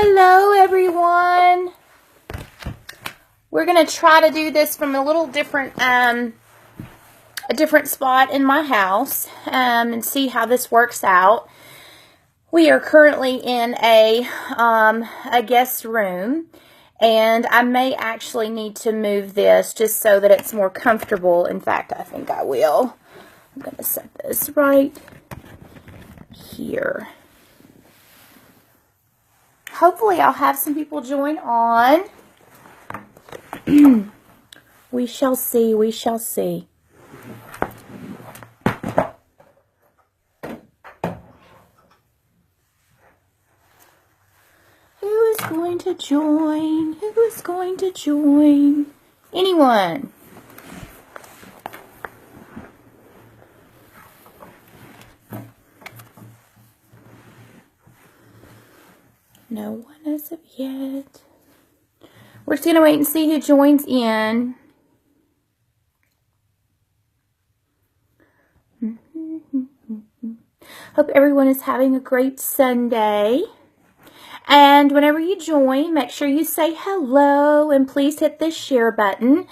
Hello, everyone. We're going to try to do this from a little different, a different spot in my house, and see how this works out. We are currently in a guest room, and I may actually need to move this just so that it's more comfortable. In fact, I think I will. I'm going to set this right here. Hopefully I'll have some people join on. We shall see, we shall see. Who is going to join? Who is going to join? Anyone? No one as of yet. We're just going to wait and see who joins in. Hope everyone is having a great Sunday. And whenever you join, make sure you say hello and please hit the share button.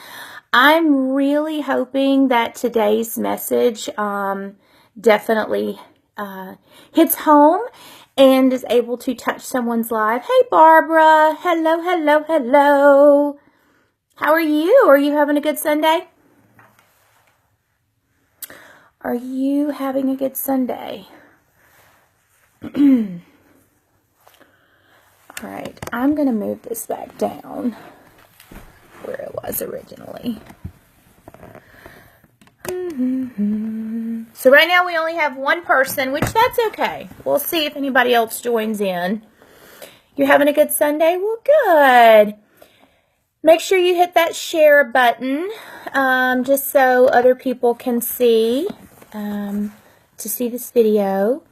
I'm really hoping that today's message definitely hits home and is able to touch someone's life. Hey, Barbara. Hello, hello, hello. How are you? Are you having a good Sunday? Are you having a good Sunday? All right. I'm going to move this back down where it was originally. So right now we only have one person, which that's okay. We'll see if anybody else joins in. You're having a good Sunday? Well, good. Make sure you hit that share button just so other people can see to see this video.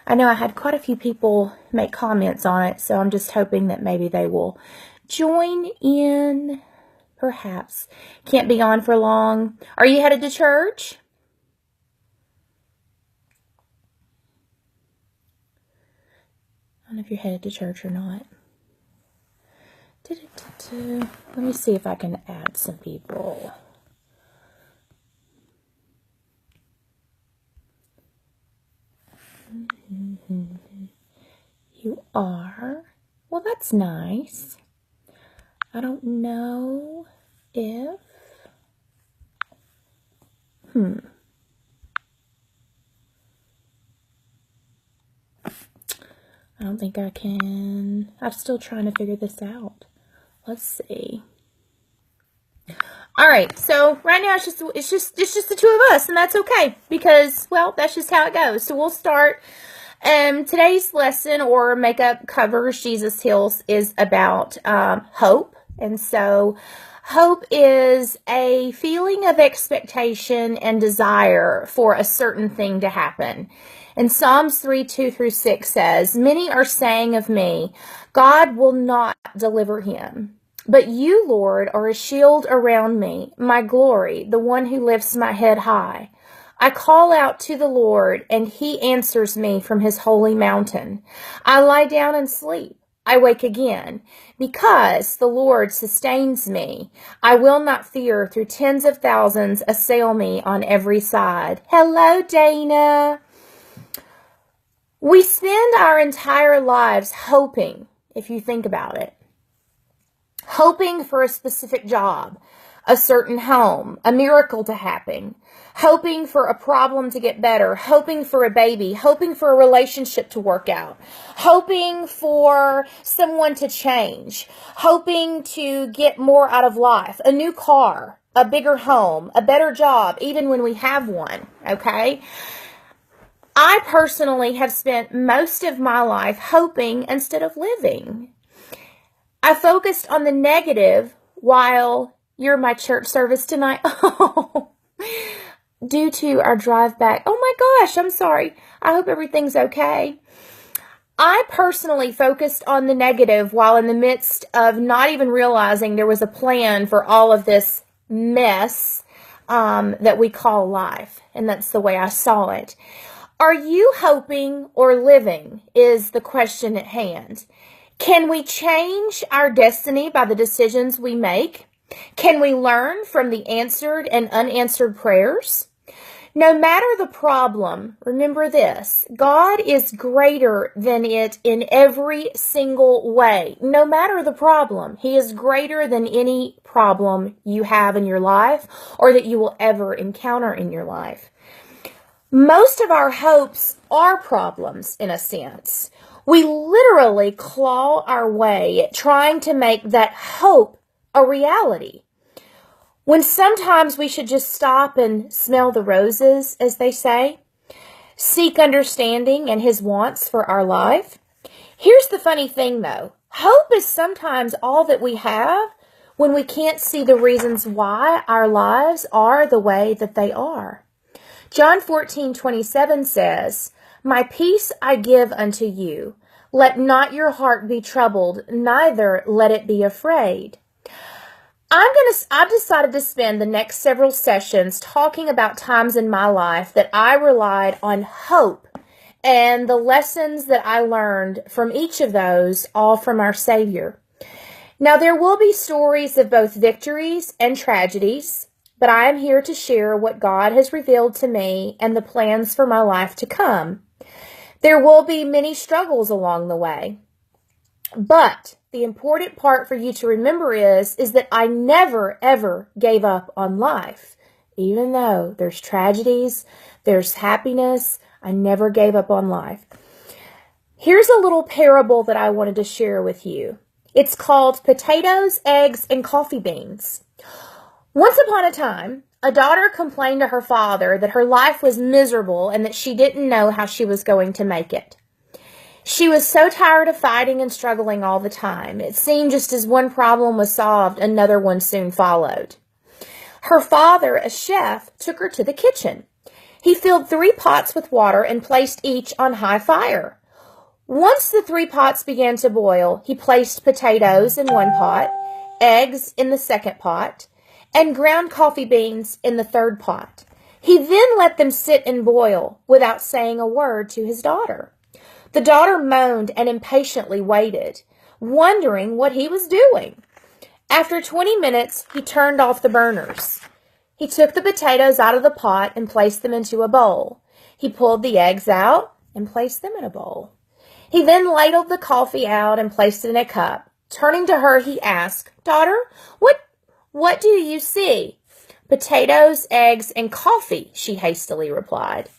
I know I had quite a few people make comments on it, so I'm just hoping that maybe they will join in. Perhaps. Can't be on for long. Are you headed to church? I don't know if you're headed to church or not. Let me see if I can add some people. You are? Well, that's nice. I don't know if, I don't think I can. I'm still trying to figure this out. Let's see. All right, so right now it's just the two of us, and that's okay because, well, that's just how it goes. So we'll start. Today's lesson, or Makeup Covers Jesus Heals, is about hope. And so hope is a feeling of expectation and desire for a certain thing to happen. And Psalms 3:2-6 says, "Many are saying of me, God will not deliver him. But you, Lord, are a shield around me, my glory, the one who lifts my head high. I call out to the Lord, and he answers me from his holy mountain. I lie down and sleep. I wake again, because the Lord sustains me. I will not fear through tens of thousands assail me on every side." Hello, Dana. We spend our entire lives hoping, if you think about it, hoping for a specific job, a certain home, a miracle to happen, hoping for a problem to get better, hoping for a baby, hoping for a relationship to work out, hoping for someone to change, hoping to get more out of life, a new car, a bigger home, a better job, even when we have one, okay? I personally have spent most of my life hoping instead of living. I focused on the negative while you're my church service tonight. Oh, due to our drive back. Oh my gosh, I'm sorry. I hope everything's okay. I personally focused on the negative while in the midst of not even realizing there was a plan for all of this mess that we call life. And that's the way I saw it. Are you hoping or living is the question at hand. Can we change our destiny by the decisions we make? Can we learn from the answered and unanswered prayers? No matter the problem, remember this: God is greater than it in every single way. No matter the problem, He is greater than any problem you have in your life or that you will ever encounter in your life. Most of our hopes are problems, in a sense. We literally claw our way at trying to make that hope a reality, when sometimes we should just stop and smell the roses, as they say, seek understanding and His wants for our life. Here's the funny thing, though. Hope is sometimes all that we have when we can't see the reasons why our lives are the way that they are. John 14:27 says, "My peace I give unto you. Let not your heart be troubled, neither let it be afraid." I've decided to spend the next several sessions talking about times in my life that I relied on hope and the lessons that I learned from each of those, all from our Savior. Now, there will be stories of both victories and tragedies, but I am here to share what God has revealed to me and the plans for my life to come. There will be many struggles along the way, but the important part for you to remember is that I never, ever gave up on life. Even though there's tragedies, there's happiness, I never gave up on life. Here's a little parable that I wanted to share with you. It's called Potatoes, Eggs, and Coffee Beans. Once upon a time, a daughter complained to her father that her life was miserable and that she didn't know how she was going to make it. She was so tired of fighting and struggling all the time. It seemed just as one problem was solved, another one soon followed. Her father, a chef, took her to the kitchen. He filled 3 pots with water and placed each on high fire. Once the 3 pots began to boil, he placed potatoes in one pot, eggs in the second pot, and ground coffee beans in the third pot. He then let them sit and boil without saying a word to his daughter. The daughter moaned and impatiently waited, wondering what he was doing. After 20 minutes, he turned off the burners. He took the potatoes out of the pot and placed them into a bowl. He pulled the eggs out and placed them in a bowl. He then ladled the coffee out and placed it in a cup. Turning to her, he asked, "Daughter, what do you see?" "Potatoes, eggs, and coffee," she hastily replied.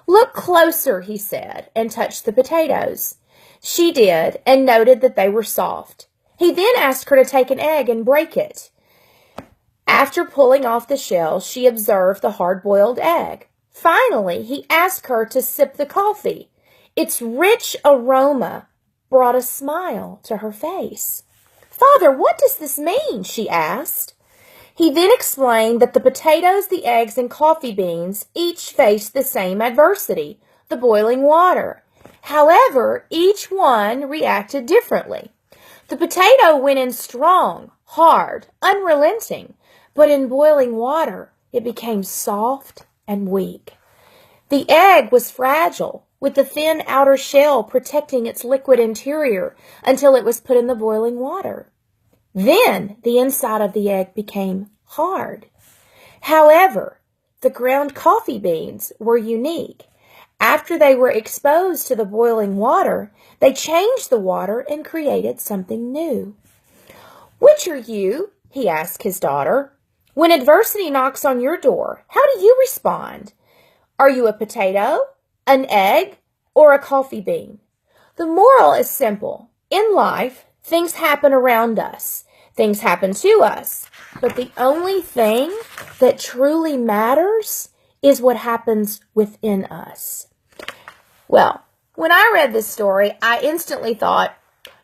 "Look closer," he said, and touched the potatoes. She did, and noted that they were soft. He then asked her to take an egg and break it. After pulling off the shell, she observed the hard-boiled egg. Finally, he asked her to sip the coffee. Its rich aroma brought a smile to her face. "Father, what does this mean?" she asked. He then explained that the potatoes, the eggs, and coffee beans each faced the same adversity, the boiling water. However, each one reacted differently. The potato went in strong, hard, unrelenting, but in boiling water, it became soft and weak. The egg was fragile, with the thin outer shell protecting its liquid interior until it was put in the boiling water. Then the inside of the egg became hard. However, the ground coffee beans were unique. After they were exposed to the boiling water, they changed the water and created something new. "Which are you?" he asked his daughter. "When adversity knocks on your door, how do you respond? Are you a potato, an egg, or a coffee bean?" The moral is simple. In life, things happen around us. Things happen to us. But the only thing that truly matters is what happens within us. Well, when I read this story, I instantly thought,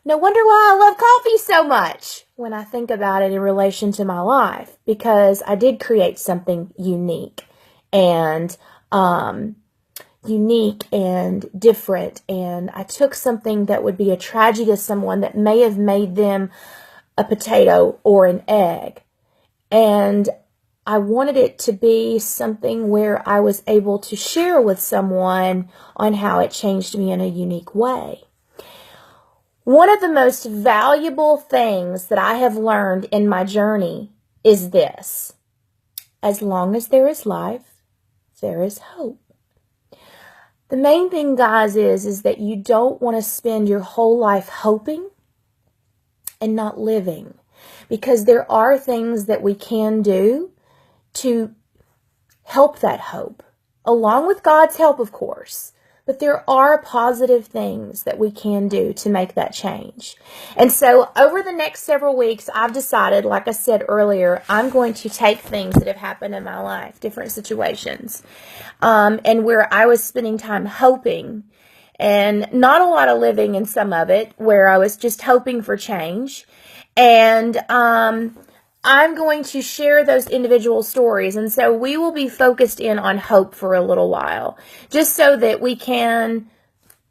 no wonder why I love coffee so much when I think about it in relation to my life, because I did create something unique and different. And I took something that would be a tragedy to someone that may have made them a potato or an egg. And I wanted it to be something where I was able to share with someone on how it changed me in a unique way. One of the most valuable things that I have learned in my journey is this: as long as there is life, there is hope. The main thing, guys, is that you don't want to spend your whole life hoping and not living, because there are things that we can do to help that hope, along with God's help, of course. But there are positive things that we can do to make that change. And so over the next several weeks, I've decided, like I said earlier, I'm going to take things that have happened in my life, different situations, and where I was spending time hoping, and not a lot of living in some of it, where I was just hoping for change. And I'm going to share those individual stories. And so we will be focused in on hope for a little while, just so that we can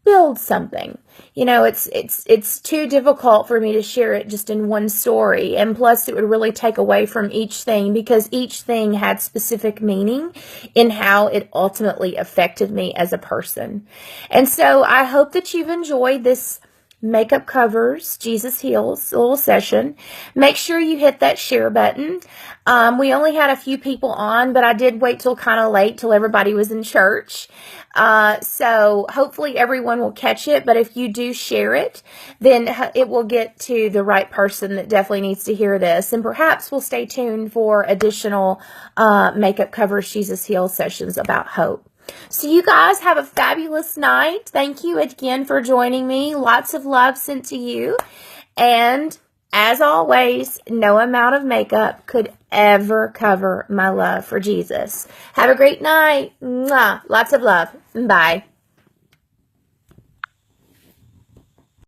build something. You know, it's too difficult for me to share it just in one story. And plus, it would really take away from each thing, because each thing had specific meaning in how it ultimately affected me as a person. And so I hope that you've enjoyed this Makeup Covers Jesus Heals little session. Make sure you hit that share button. We only had a few people on, but I did wait till kind of late, till everybody was in church. So hopefully everyone will catch it. But if you do share it, then it will get to the right person that definitely needs to hear this. And perhaps we'll stay tuned for additional Makeup Covers Jesus Heals sessions about hope. So you guys have a fabulous night. Thank you again for joining me. Lots of love sent to you. And as always, no amount of makeup could ever cover my love for Jesus. Have a great night. Mwah. Lots of love. Bye.